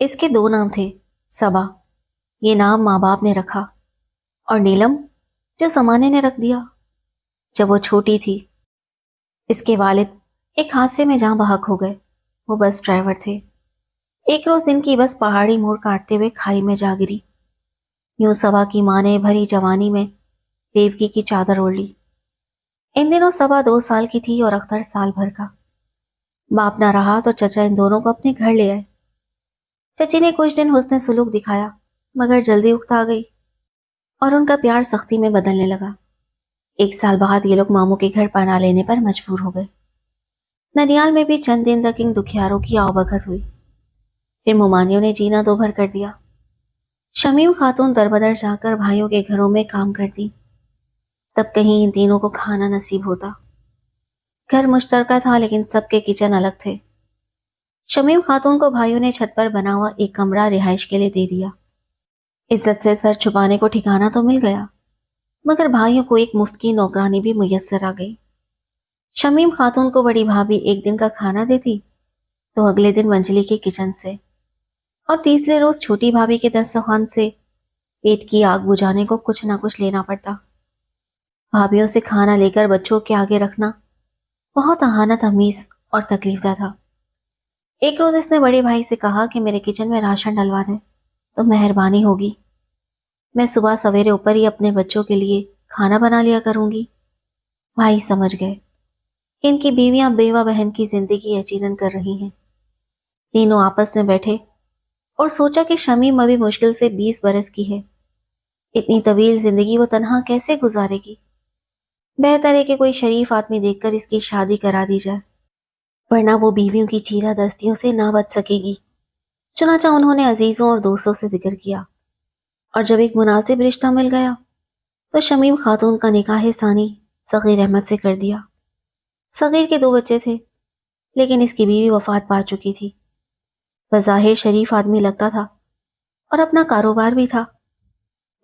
اس کے دو نام تھے، صبا، یہ نام ماں باپ نے رکھا، اور نیلم جو زمانے نے رکھ دیا۔ جب وہ چھوٹی تھی اس کے والد ایک حادثے میں جاں بحق ہو گئے۔ وہ بس ڈرائیور تھے۔ ایک روز ان کی بس پہاڑی موڑ کاٹتے ہوئے کھائی میں جا گری۔ یوں صبا کی ماں نے بھری جوانی میں بیوگی کی چادر اوڑھ لی۔ ان دنوں صبا 2 سال کی تھی اور اختر سال بھر کا۔ باپ نہ رہا تو چچا ان دونوں کو اپنے گھر لے آئے۔ چچی نے کچھ دن حسن سلوک دکھایا، مگر جلدی اکتا گئی اور ان کا پیار سختی میں بدلنے لگا۔ 1 سال بعد یہ لوگ ماموں کے گھر پناہ لینے پر مجبور ہو گئے۔ ننیال میں بھی چند دن تک ان دکھیاروں کی آوبھگت ہوئی، پھر ممانیوں نے جینا دو بھر کر دیا۔ شمیم خاتون در بدر جا کر بھائیوں کے گھروں میں کام کرتی، تب کہیں ان تینوں کو کھانا نصیب ہوتا۔ گھر مشترکہ تھا لیکن سب کے کچن الگ تھے۔ شمیم خاتون کو بھائیوں نے چھت پر بنا ہوا ایک کمرہ رہائش کے لیے دے دیا۔ عزت سے سر چھپانے کو ٹھکانہ تو مل گیا، مگر بھائیوں کو ایک مفت کی نوکرانی بھی میسر آ گئی۔ شمیم خاتون کو بڑی بھابھی ایک دن کا کھانا دیتی تو اگلے دن منجلی کے کچن سے، اور تیسرے روز چھوٹی بھابھی کے دسترخوان سے پیٹ کی آگ بجھانے کو کچھ نہ کچھ لینا پڑتا۔ بھابھیوں سے کھانا لے کر بچوں کے آگے رکھنا بہت اہانت آمیز اور تکلیف دہ تھا۔ ایک روز اس نے بڑے بھائی سے کہا کہ میرے کچن میں راشن ڈلوا دیں تو مہربانی ہوگی، میں صبح سویرے اوپر ہی اپنے بچوں کے لیے کھانا بنا لیا کروں گی۔ بھائی سمجھ گئے کہ ان کی بیویاں بیوہ بہن کی زندگی یقیناً کر رہی ہیں۔ تینوں آپس میں بیٹھے اور سوچا کہ شمیم ابھی مشکل سے 20 برس کی ہے، اتنی طویل زندگی وہ تنہا کیسے گزارے گی؟ بہتر ہے کہ کوئی شریف آدمی دیکھ کر اس کی شادی کرا دی جائے، ورنہ وہ بیویوں کی چیرہ دستیوں سے نہ بچ سکے گی۔ چنانچہ انہوں نے عزیزوں اور دوستوں سے ذکر کیا، اور جب ایک مناسب رشتہ مل گیا تو شمیم خاتون کا نکاح ثانی صغیر احمد سے کر دیا۔ صغیر کے 2 بچے تھے، لیکن اس کی بیوی وفات پا چکی تھی۔ بظاہر شریف آدمی لگتا تھا اور اپنا کاروبار بھی تھا۔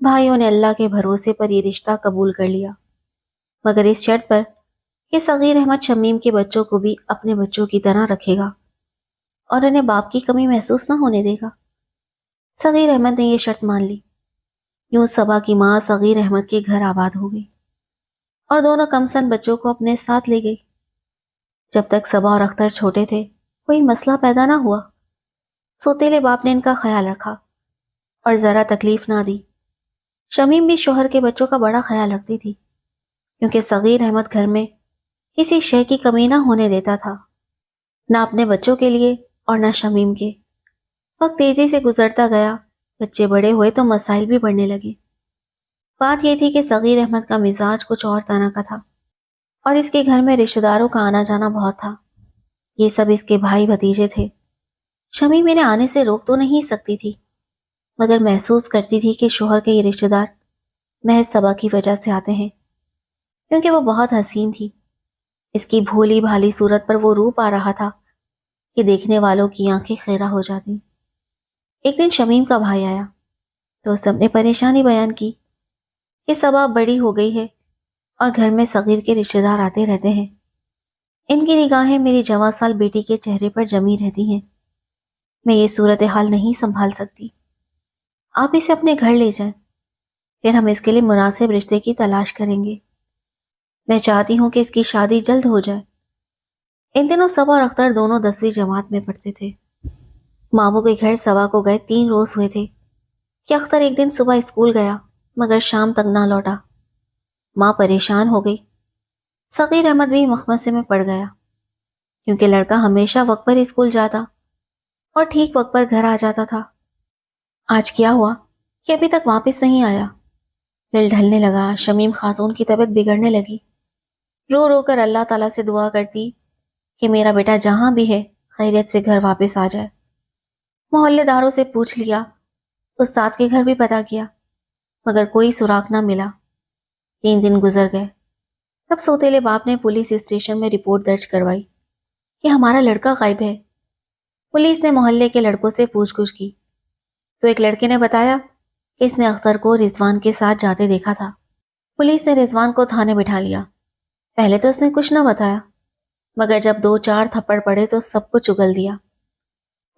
بھائیوں نے اللہ کے بھروسے پر یہ رشتہ قبول کر لیا، مگر اس شرط پر کہ صغیر احمد شمیم کے بچوں کو بھی اپنے بچوں کی طرح رکھے گا اور انہیں باپ کی کمی محسوس نہ ہونے دے گا۔ صغیر احمد نے یہ شرط مان لی۔ یوں صبا کی ماں صغیر احمد کے گھر آباد ہو گئی اور دونوں کمسن بچوں کو اپنے ساتھ لے گئی۔ جب تک صبا اور اختر چھوٹے تھے کوئی مسئلہ پیدا نہ ہوا۔ سوتیلے باپ نے ان کا خیال رکھا اور ذرا تکلیف نہ دی۔ شمیم بھی شوہر کے بچوں کا بڑا خیال رکھتی تھی، کیونکہ صغیر احمد گھر میں کسی شے کی کمی نہ ہونے دیتا تھا، نہ اپنے بچوں کے لیے اور نہ شمیم کے۔ وقت تیزی سے گزرتا گیا، بچے بڑے ہوئے تو مسائل بھی بڑھنے لگے۔ بات یہ تھی کہ صغیر احمد کا مزاج کچھ اور طرح کا تھا، اور اس کے گھر میں رشتہ داروں کا آنا جانا بہت تھا۔ یہ سب اس کے بھائی بھتیجے تھے۔ شمیم انہیں آنے سے روک تو نہیں سکتی تھی، مگر محسوس کرتی تھی کہ شوہر کے یہ رشتہ دار محض صبا کی وجہ سے آتے ہیں، کیونکہ وہ بہت حسین تھی۔ اس کی بھولی بھالی صورت پر وہ روپ آ رہا تھا کہ دیکھنے والوں کی آنکھیں خیرہ ہو جاتی۔ ایک دن شمیم کا بھائی آیا تو سب نے پریشانی بیان کی کہ صبا بڑی ہو گئی ہے اور گھر میں صغیر کے رشتہ دار آتے رہتے ہیں۔ ان کی نگاہیں میری جواں سال بیٹی کے چہرے پر جمی رہتی ہیں۔ میں یہ صورتحال نہیں سنبھال سکتی، آپ اسے اپنے گھر لے جائیں، پھر ہم اس کے لیے مناسب رشتے کی تلاش کریں گے۔ میں چاہتی ہوں کہ اس کی شادی جلد ہو جائے۔ ان دنوں صبا اور اختر دونوں 10ویں جماعت میں پڑھتے تھے۔ ماموں کے گھر صبا کو گئے 3 روز ہوئے تھے کہ اختر ایک دن صبح اسکول گیا مگر شام تک نہ لوٹا۔ ماں پریشان ہو گئی۔ صغیر احمد بھی مخمصے میں پڑ گیا، کیونکہ لڑکا ہمیشہ وقت پر اسکول جاتا اور ٹھیک وقت پر گھر آ جاتا تھا۔ آج کیا ہوا کہ ابھی تک واپس نہیں آیا؟ دل ڈھلنے لگا۔ شمیم خاتون کی طبیعت بگڑنے لگی۔ رو رو کر اللہ تعالیٰ سے دعا کرتی کہ میرا بیٹا جہاں بھی ہے خیریت سے گھر واپس آ جائے۔ محلے داروں سے پوچھ لیا، استاد کے گھر بھی پتہ کیا، مگر کوئی سراغ نہ ملا۔ 3 دن گزر گئے۔ تب سوتیلے باپ نے پولیس اسٹیشن میں رپورٹ درج کروائی کہ ہمارا لڑکا غائب ہے۔ پولیس نے محلے کے لڑکوں سے پوچھ گچھ کی تو ایک لڑکے نے بتایا کہ اس نے اختر کو رضوان کے ساتھ جاتے دیکھا تھا۔ پولیس نے رضوان کو تھانے بٹھا لیا۔ پہلے تو اس نے کچھ نہ بتایا، مگر جب 2-4 تھپڑ پڑے تو سب کچھ اگل دیا۔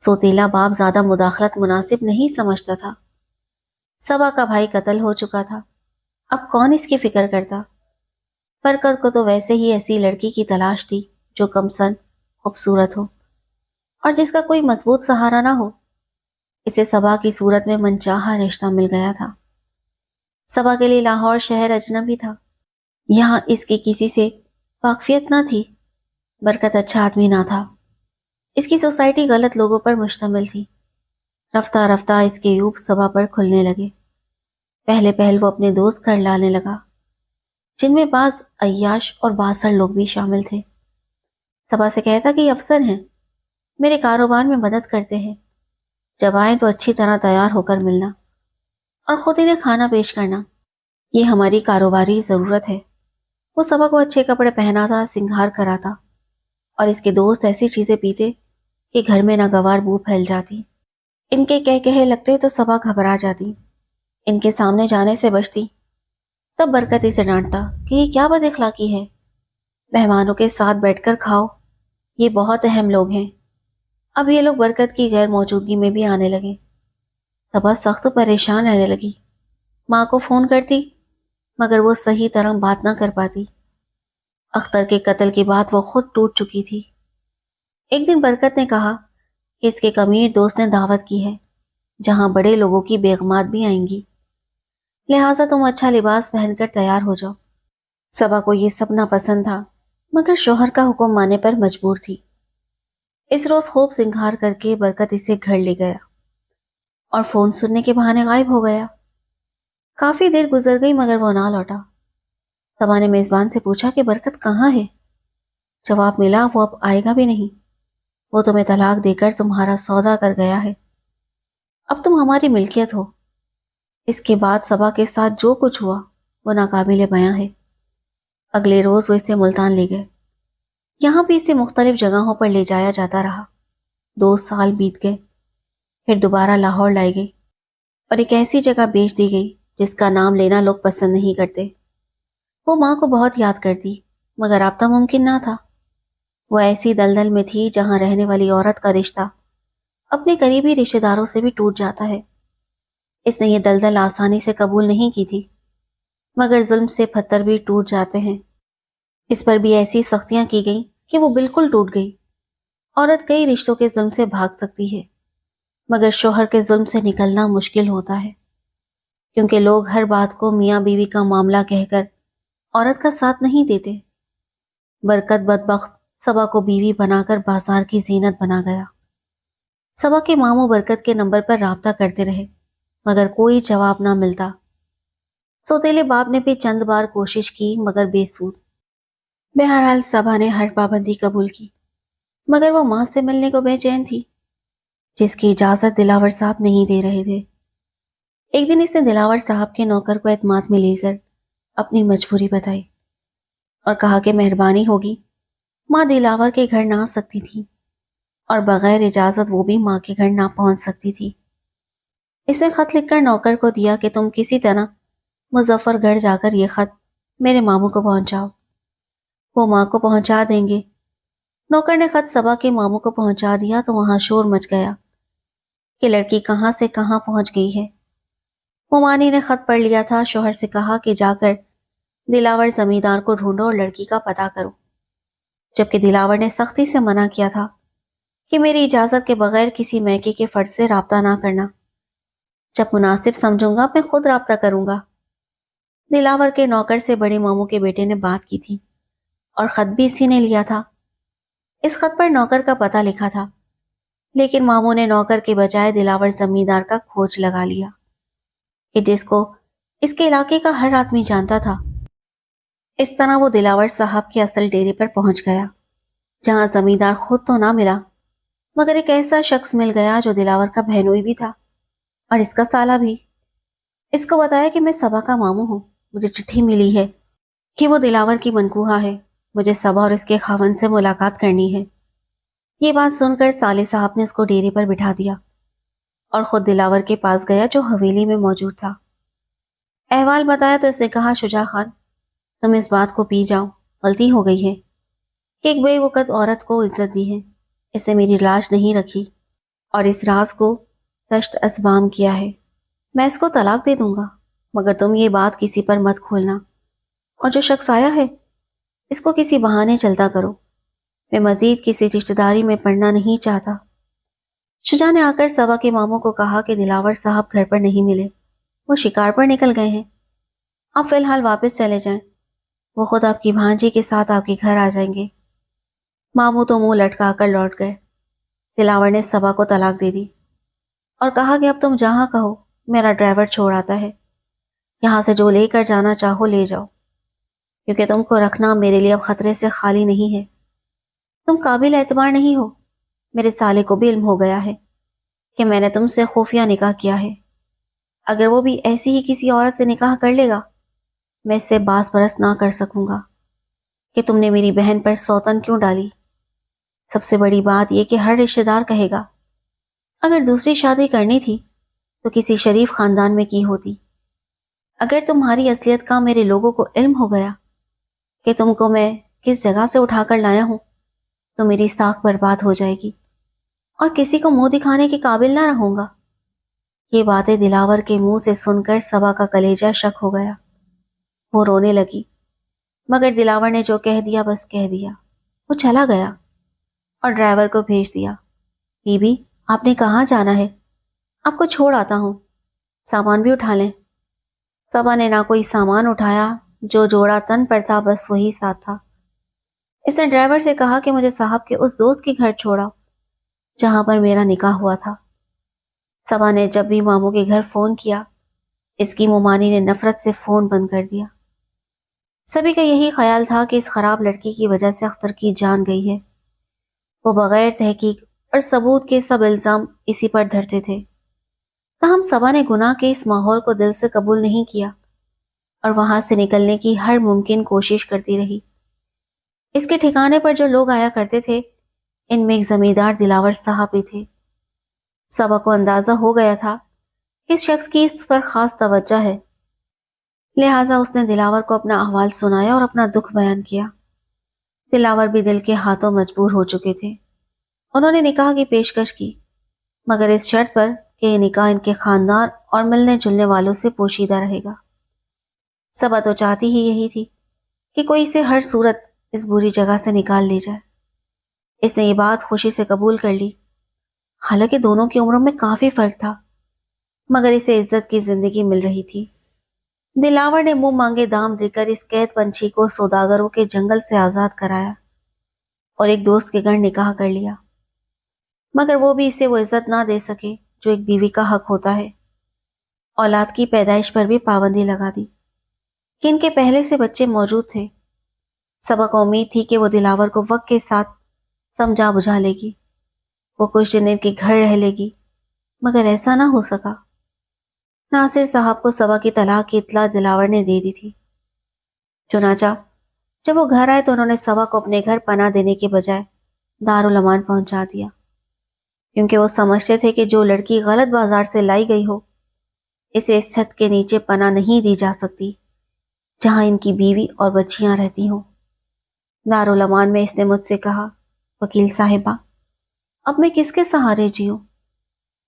سوتیلا باپ زیادہ مداخلت مناسب نہیں سمجھتا تھا۔ صبا کا بھائی قتل ہو چکا تھا، اب کون اس کی فکر کرتا؟ برکت کو تو ویسے ہی ایسی لڑکی کی تلاش تھی جو کم سن، خوبصورت ہو اور جس کا کوئی مضبوط سہارا نہ ہو۔ اسے صبا کی صورت میں منچاہا رشتہ مل گیا تھا۔ صبا کے لیے لاہور شہر اجنبی تھا، یہاں اس کی کسی سے واقفیت نہ تھی۔ برکت اچھا آدمی نہ تھا، اس کی سوسائٹی غلط لوگوں پر مشتمل تھی۔ رفتہ رفتہ اس کے عیوب صبا پر کھلنے لگے۔ پہلے پہل وہ اپنے دوست گھر لانے لگا، جن میں بعض عیاش اور باسر لوگ بھی شامل تھے۔ صبا سے کہتا کہ یہ افسر ہیں، میرے کاروبار میں مدد کرتے ہیں، جب آئیں تو اچھی طرح تیار ہو کر ملنا اور خود انہیں کھانا پیش کرنا، یہ ہماری کاروباری ضرورت ہے۔ وہ صبا کو اچھے کپڑے پہناتا، سنگھار کراتا، اور اس کے دوست ایسی چیزیں پیتے کہ گھر میں ناگوار بو پھیل جاتی۔ ان کے کہے لگتے تو صبا گھبرا جاتی، ان کے سامنے جانے سے بچتی۔ تب برکت اسے ڈانٹتا کہ یہ کیا بد اخلاقی ہے، مہمانوں کے ساتھ بیٹھ کر کھاؤ، یہ بہت اہم لوگ ہیں۔ اب یہ لوگ برکت کی غیر موجودگی میں بھی آنے لگے۔ صبا سخت پریشان رہنے لگی، ماں کو فون کرتی مگر وہ صحیح طرح بات نہ کر پاتی۔ اختر کے قتل کی بات وہ خود ٹوٹ چکی تھی۔ ایک دن برکت نے کہا کہ اس کے کمیر دوست نے دعوت کی ہے جہاں بڑے لوگوں کی بیگمات بھی آئیں گی، لہٰذا تم اچھا لباس پہن کر تیار ہو جاؤ۔ صبا کو یہ سب ناپسند تھا مگر شوہر کا حکم ماننے پر مجبور تھی۔ اس روز خوب سنگھار کر کے برکت اسے گھر لے گیا اور فون سننے کے بہانے غائب ہو گیا۔ کافی دیر گزر گئی مگر وہ نہ لوٹا۔ صبا نے میزبان سے پوچھا کہ برکت کہاں ہے؟ جواب ملا وہ اب آئے گا بھی نہیں، وہ تمہیں طلاق دے کر تمہارا سودا کر گیا ہے، اب تم ہماری ملکیت ہو۔ اس کے بعد صبا کے ساتھ جو کچھ ہوا وہ ناقابل بیاں ہے۔ اگلے روز وہ اسے ملتان لے گئے، یہاں بھی اسے مختلف جگہوں پر لے جایا جاتا رہا۔ 2 سال بیت گئے، پھر دوبارہ لاہور لائی گئی اور ایک ایسی جگہ بیچ دی گئی جس کا نام لینا لوگ پسند نہیں کرتے۔ وہ ماں کو بہت یاد کرتی مگر رابطہ ممکن نہ تھا۔ وہ ایسی دلدل میں تھی جہاں رہنے والی عورت کا رشتہ اپنے قریبی رشتہ داروں سے بھی ٹوٹ جاتا ہے۔ اس نے یہ دلدل آسانی سے قبول نہیں کی تھی، مگر ظلم سے پتھر بھی ٹوٹ جاتے ہیں۔ اس پر بھی ایسی سختیاں کی گئیں کہ وہ بالکل ٹوٹ گئی۔ عورت کئی رشتوں کے ظلم سے بھاگ سکتی ہے مگر شوہر کے ظلم سے نکلنا مشکل ہوتا ہے، کیونکہ لوگ ہر بات کو میاں بیوی کا معاملہ کہہ کر عورت کا ساتھ نہیں دیتے۔ برکت بدبخت صبا کو بیوی بنا کر بازار کی زینت بنا گیا۔ صبا کے ماموں برکت کے نمبر پر رابطہ کرتے رہے مگر کوئی جواب نہ ملتا۔ سوتیلے باپ نے بھی چند بار کوشش کی مگر بے سود۔ بہرحال صبا نے ہر پابندی قبول کی مگر وہ ماں سے ملنے کو بے چین تھی، جس کی اجازت دلاور صاحب نہیں دے رہے تھے۔ ایک دن اس نے دلاور صاحب کے نوکر کو اعتماد میں لے کر اپنی مجبوری بتائی اور کہا کہ مہربانی ہوگی ماں دلاور کے گھر نہ آ سکتی تھی اور بغیر اجازت وہ بھی ماں کے گھر نہ پہنچ سکتی تھی۔ اس نے خط لکھ کر نوکر کو دیا کہ تم کسی طرح مظفر گڑھ جا کر یہ خط میرے ماموں کو پہنچاؤ، وہ ماں کو پہنچا دیں گے۔ نوکر نے خط صبا کے ماموں کو پہنچا دیا تو وہاں شور مچ گیا کہ لڑکی کہاں سے کہاں پہنچ گئی ہے۔ مومانی نے خط پڑھ لیا تھا، شوہر سے کہا کہ جا کر دلاور زمیندار کو ڈھونڈو اور لڑکی کا پتہ کرو، جبکہ دلاور نے سختی سے منع کیا تھا کہ میری اجازت کے بغیر کسی میکے کے فرد سے رابطہ نہ کرنا، جب مناسب سمجھوں گا میں خود رابطہ کروں گا۔ دلاور کے نوکر سے بڑے ماموں کے بیٹے نے بات کی تھی اور خط بھی اسی نے لیا تھا۔ اس خط پر نوکر کا پتہ لکھا تھا، لیکن ماموں نے نوکر کے بجائے دلاور زمیندار کا کھوج لگا لیا کہ جس کو اس کے علاقے کا ہر آدمی جانتا تھا۔ اس طرح وہ دلاور صاحب کے اصل ڈیرے پر پہنچ گیا، جہاں زمیندار خود تو نہ ملا مگر ایک ایسا شخص مل گیا جو دلاور کا بہنوئی بھی تھا اور اس کا سالہ بھی۔ اس کو بتایا کہ میں صبا کا ماموں ہوں، مجھے چٹھی ملی ہے کہ وہ دلاور کی منکوہا ہے، مجھے صبا اور اس کے خاوند سے ملاقات کرنی ہے۔ یہ بات سن کر سالے صاحب نے اس کو ڈیرے پر بٹھا دیا اور خود دلاور کے پاس گیا جو حویلی میں موجود تھا۔ احوال بتایا تو اس نے کہا شجاع خان تم اس بات کو پی جاؤ، غلطی ہو گئی ہے کہ ایک بے وقت عورت کو عزت دی ہے، اس نے میری لاش نہیں رکھی اور اس راز کو تشت اسبام کیا ہے۔ میں اس کو طلاق دے دوں گا، مگر تم یہ بات کسی پر مت کھولنا، اور جو شخص آیا ہے اس کو کسی بہانے چلتا کرو۔ میں مزید کسی رشتہ داری میں پڑنا نہیں چاہتا۔ شجاع نے آ کر صبا کے ماموں کو کہا کہ دلاور صاحب گھر پر نہیں ملے، وہ شکار پر نکل گئے ہیں، آپ فی الحال واپس چلے جائیں، وہ خود آپ کی بھانجی کے ساتھ آپ کے گھر آ جائیں گے۔ ماموں تو منہ لٹکا کر لوٹ گئے۔ دلاور نے صبا کو طلاق دے دی اور کہا کہ اب تم جہاں کہو میرا ڈرائیور چھوڑ آتا ہے، یہاں سے جو لے کر جانا چاہو لے جاؤ، کیونکہ تم کو رکھنا میرے لیے اب خطرے سے خالی نہیں ہے۔ تم قابل اعتبار نہیں ہو، میرے سالے کو بھی علم ہو گیا ہے کہ میں نے تم سے خفیہ نکاح کیا ہے۔ اگر وہ بھی ایسی ہی کسی عورت سے نکاح کر لے گا، میں اس سے باز پرست نہ کر سکوں گا کہ تم نے میری بہن پر سوتن کیوں ڈالی۔ سب سے بڑی بات یہ کہ ہر رشتہ دار کہے گا اگر دوسری شادی کرنی تھی تو کسی شریف خاندان میں کی ہوتی۔ اگر تمہاری اصلیت کا میرے لوگوں کو علم ہو گیا کہ تم کو میں کس جگہ سے اٹھا کر لایا ہوں تو میری ساکھ برباد ہو جائے گی اور کسی کو منہ دکھانے کے قابل نہ رہوں گا۔ یہ باتیں دلاور کے منہ سے سن کر صبا کا کلیجہ شک ہو گیا۔ وہ رونے لگی، مگر دلاور نے جو کہہ دیا بس کہہ دیا۔ وہ چلا گیا اور ڈرائیور کو بھیج دیا۔ بی بی آپ نے کہاں جانا ہے؟ آپ کو چھوڑ آتا ہوں، سامان بھی اٹھا لیں۔ صبا نے نہ کوئی سامان اٹھایا، جو جوڑا تن پر تھا بس وہی ساتھ تھا۔ اس نے ڈرائیور سے کہا کہ مجھے صاحب کے اس دوست کے گھر چھوڑا جہاں پر میرا نکاح ہوا تھا۔ صبا نے جب بھی ماموں کے گھر فون کیا، اس کی مومانی نے نفرت سے فون بند کر دیا۔ سبھی کا یہی خیال تھا کہ اس خراب لڑکی کی وجہ سے اختر کی جان گئی ہے۔ وہ بغیر تحقیق اور ثبوت کے سب الزام اسی پر دھرتے تھے۔ تاہم صبا نے گناہ کے اس ماحول کو دل سے قبول نہیں کیا اور وہاں سے نکلنے کی ہر ممکن کوشش کرتی رہی۔ اس کے ٹھکانے پر جو لوگ آیا کرتے تھے ان میں ایک زمیندار دلاور صاحب بھی تھے۔ صبا کو اندازہ ہو گیا تھا کہ اس شخص کی اس پر خاص توجہ ہے، لہٰذا اس نے دلاور کو اپنا احوال سنایا اور اپنا دکھ بیان کیا۔ دلاور بھی دل کے ہاتھوں مجبور ہو چکے تھے۔ انہوں نے نکاح کی پیشکش کی، مگر اس شرط پر کہ یہ نکاح ان کے خاندان اور ملنے جلنے والوں سے پوشیدہ رہے گا۔ صبا تو چاہتی ہی یہی تھی کہ کوئی اسے ہر صورت اس بری جگہ سے نکال لے جائے۔ اس نے یہ بات خوشی سے قبول کر لی، حالانکہ دونوں کی عمروں میں کافی فرق تھا، مگر اسے عزت کی زندگی مل رہی تھی۔ دلاور نے منہ مانگے دام دے کر اس قید پنچھی کو سوداگروں کے جنگل سے آزاد کرایا اور ایک دوست کے گھر نکاح کر لیا، مگر وہ بھی اسے وہ عزت نہ دے سکے جو ایک بیوی کا حق ہوتا ہے۔ اولاد کی پیدائش پر بھی پابندی لگا دی کہ ان کے پہلے سے بچے موجود تھے۔ صبا کو امید تھی کہ وہ دلاور کو وقت کے ساتھ سمجھا بجھا لے گی، وہ کچھ دن ان کے گھر رہ لے گی، مگر ایسا نہ ہو سکا۔ ناصر صاحب کو صبا کی طلاق کی اطلاع دلاور نے دے دی تھی۔ چنانچہ جب وہ گھر آئے تو انہوں نے صبا کو اپنے گھر پناہ دینے کے بجائے دارالامان پہنچا دیا، کیونکہ وہ سمجھتے تھے کہ جو لڑکی غلط بازار سے لائی گئی ہو اسے اس چھت کے نیچے پناہ نہیں دی جا سکتی جہاں ان کی بیوی اور بچیاں رہتی ہوں۔ دارالامان میں اس نے مجھ سے کہا، وکیل صاحبہ اب میں کس کے سہارے جیوں؟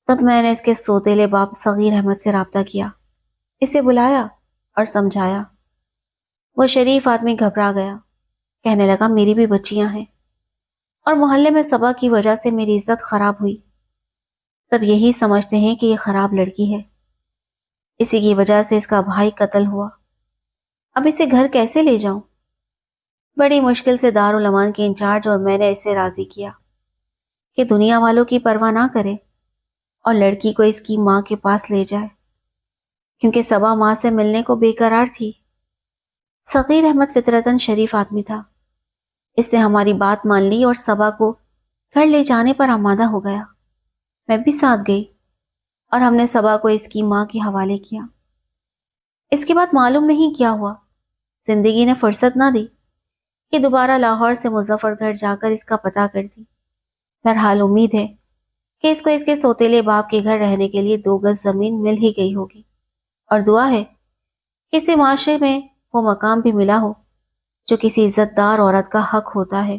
تب میں نے اس کے سوتیلے باپ صغیر احمد سے رابطہ کیا، اسے بلایا اور سمجھایا۔ وہ شریف آدمی گھبرا گیا، کہنے لگا میری بھی بچیاں ہیں اور محلے میں صبا کی وجہ سے میری عزت خراب ہوئی۔ سب یہی سمجھتے ہیں کہ یہ خراب لڑکی ہے، اسی کی وجہ سے اس کا بھائی قتل ہوا، اب اسے گھر کیسے لے جاؤں؟ بڑی مشکل سے دارالامان کے انچارج اور میں نے اسے راضی کیا کہ دنیا والوں کی پرواہ نہ کرے اور لڑکی کو اس کی ماں کے پاس لے جائے، کیونکہ صبا ماں سے ملنے کو بے قرار تھی۔ صغیر احمد فطرتاً شریف آدمی تھا، اس نے ہماری بات مان لی اور صبا کو گھر لے جانے پر آمادہ ہو گیا۔ میں بھی ساتھ گئی اور ہم نے صبا کو اس کی ماں کے حوالے کیا۔ اس کے بعد معلوم نہیں کیا ہوا، زندگی نے فرصت نہ دی کہ دوبارہ لاہور سے مظفر گھر جا کر اس کا پتہ کرتی۔ بہرحال امید ہے کہ اس کو اس کے سوتیلے باپ کے گھر رہنے کے لیے 2 گز زمین مل ہی گئی ہوگی، اور دعا ہے کہ اسے معاشرے میں وہ مقام بھی ملا ہو جو کسی عزت دار عورت کا حق ہوتا ہے۔